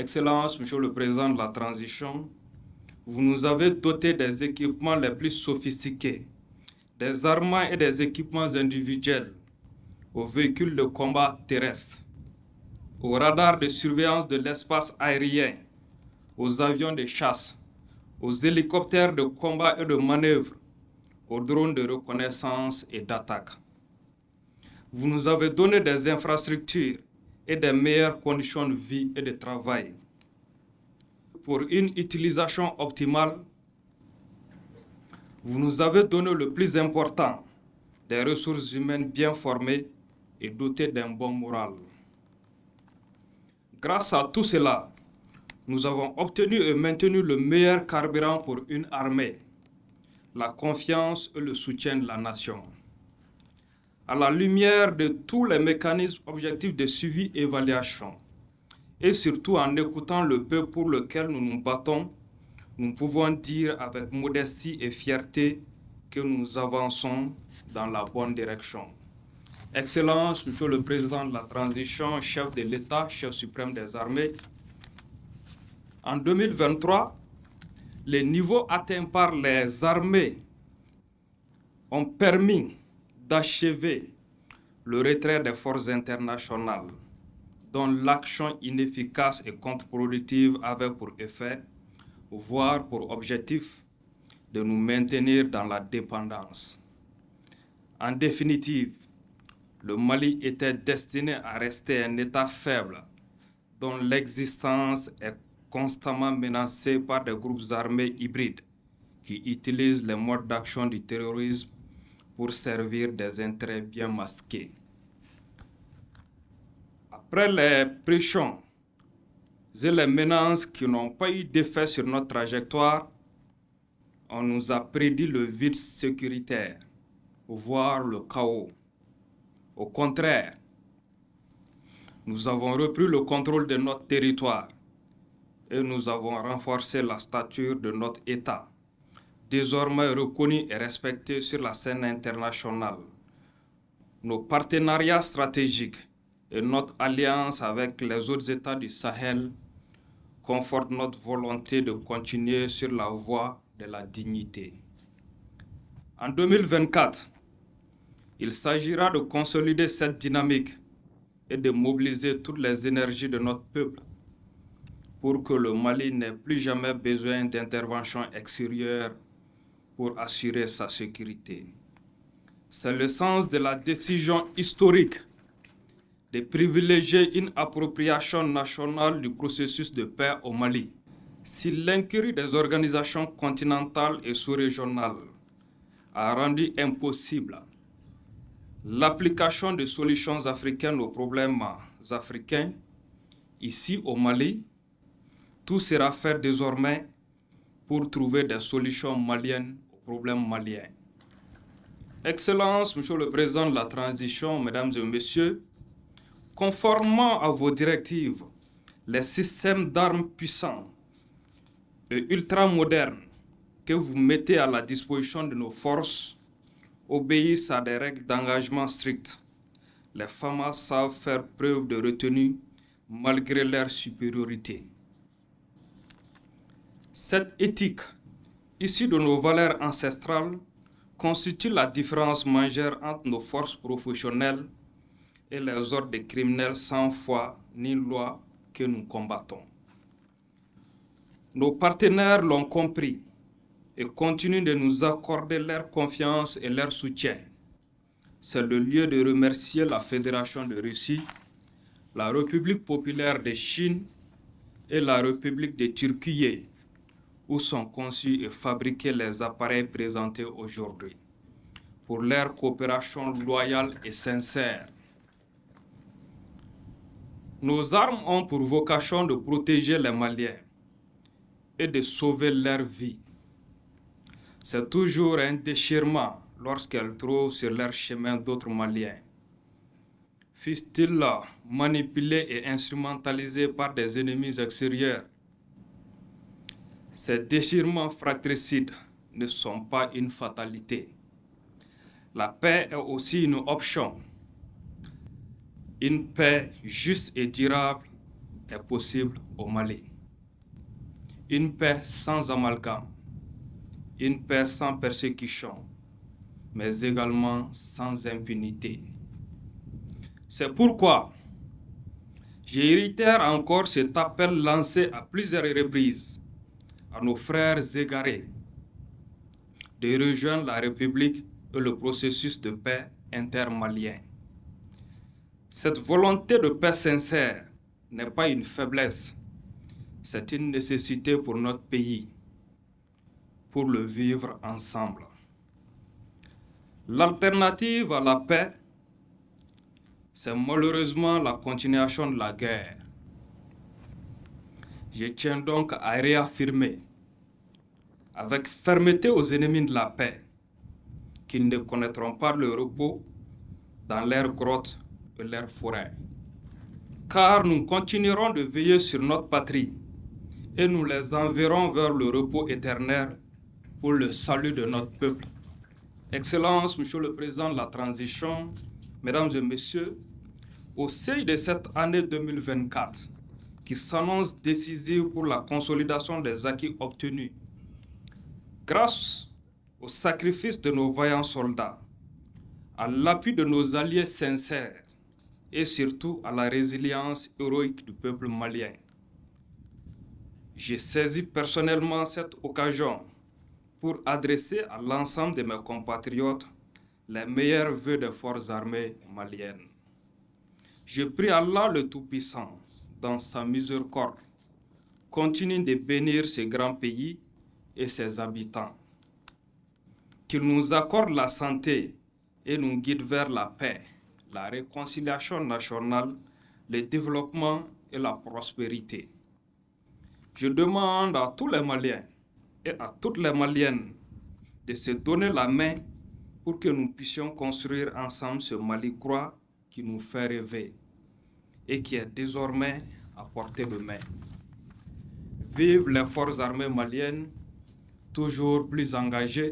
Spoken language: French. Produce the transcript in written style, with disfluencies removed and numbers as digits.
Excellences, Monsieur le Président de la Transition, vous nous avez doté des équipements les plus sophistiqués, des armements et des équipements individuels, aux véhicules de combat terrestres, aux radars de surveillance de l'espace aérien, aux avions de chasse, aux hélicoptères de combat et de manœuvre, aux drones de reconnaissance et d'attaque. Vous nous avez donné des infrastructures et des meilleures conditions de vie et de travail. Pour une utilisation optimale, vous nous avez donné le plus important, des ressources humaines bien formées et dotées d'un bon moral. Grâce à tout cela, nous avons obtenu et maintenu le meilleur carburant pour une armée, la confiance et le soutien de la nation. À la lumière de tous les mécanismes objectifs de suivi et évaluation, et surtout en écoutant le peuple pour lequel nous nous battons, nous pouvons dire avec modestie et fierté que nous avançons dans la bonne direction. Excellence, Monsieur le Président de la Transition, chef de l'État, chef suprême des armées, en 2023, les niveaux atteints par les armées ont permis d'achever le retrait des forces internationales, dont l'action inefficace et contre-productive avait pour effet, voire pour objectif, de nous maintenir dans la dépendance. En définitive, le Mali était destiné à rester un État faible, dont l'existence est constamment menacée par des groupes armés hybrides qui utilisent les modes d'action du terrorisme pour servir des intérêts bien masqués. Après les pressions et les menaces qui n'ont pas eu d'effet sur notre trajectoire, on nous a prédit le vide sécuritaire, voire le chaos. Au contraire, nous avons repris le contrôle de notre territoire et nous avons renforcé la stature de notre État, désormais reconnu et respecté sur la scène internationale. Nos partenariats stratégiques et notre alliance avec les autres États du Sahel confortent notre volonté de continuer sur la voie de la dignité. En 2024, il s'agira de consolider cette dynamique et de mobiliser toutes les énergies de notre peuple pour que le Mali n'ait plus jamais besoin d'intervention extérieure pour assurer sa sécurité. C'est le sens de la décision historique de privilégier une appropriation nationale du processus de paix au Mali. Si l'incurie des organisations continentales et sous-régionales a rendu impossible l'application de solutions africaines aux problèmes africains, ici au Mali, tout sera fait désormais pour trouver des solutions maliennes aux problèmes maliens. Excellences, Monsieur le Président de la Transition, Mesdames et Messieurs, conformément à vos directives, les systèmes d'armes puissants et ultramodernes que vous mettez à la disposition de nos forces obéissent à des règles d'engagement strictes. Les FAMA savent faire preuve de retenue malgré leur supériorité. Cette éthique, issue de nos valeurs ancestrales, constitue la différence majeure entre nos forces professionnelles et les ordres de criminels sans foi ni loi que nous combattons. Nos partenaires l'ont compris et continuent de nous accorder leur confiance et leur soutien. C'est le lieu de remercier la Fédération de Russie, la République populaire de Chine et la République de Turquie, où sont conçus et fabriqués les appareils présentés aujourd'hui, pour leur coopération loyale et sincère. Nos armes ont pour vocation de protéger les Maliens et de sauver leur vie. C'est toujours un déchirement lorsqu'elles trouvent sur leur chemin d'autres Maliens, fussent-ils manipulés et instrumentalisés par des ennemis extérieurs. Ces déchirements fratricides ne sont pas une fatalité. La paix est aussi une option. Une paix juste et durable est possible au Mali. Une paix sans amalgame, une paix sans persécution, mais également sans impunité. C'est pourquoi je réitère encore cet appel lancé à plusieurs reprises à nos frères égarés de rejoindre la République et le processus de paix intermalien. Cette volonté de paix sincère n'est pas une faiblesse, c'est une nécessité pour notre pays, pour le vivre ensemble. L'alternative à la paix, c'est malheureusement la continuation de la guerre. Je tiens donc à réaffirmer avec fermeté aux ennemis de la paix qu'ils ne connaîtront pas le repos dans leurs grottes et leurs forêts. Car nous continuerons de veiller sur notre patrie et nous les enverrons vers le repos éternel pour le salut de notre peuple. Excellences, Monsieur le Président de la Transition, Mesdames et Messieurs, au sein de cette année 2024, qui s'annonce décisive pour la consolidation des acquis obtenus, grâce au sacrifice de nos vaillants soldats, à l'appui de nos alliés sincères et surtout à la résilience héroïque du peuple malien. J'ai saisi personnellement cette occasion pour adresser à l'ensemble de mes compatriotes les meilleurs vœux des forces armées maliennes. Je prie Allah le Tout-Puissant, dans sa miséricorde, continue de bénir ce grand pays et ses habitants. Qu'il nous accorde la santé et nous guide vers la paix, la réconciliation nationale, le développement et la prospérité. Je demande à tous les Maliens et à toutes les Maliennes de se donner la main pour que nous puissions construire ensemble ce Mali croix qui nous fait rêver et qui est désormais à portée de main. Vive les forces armées maliennes, toujours plus engagées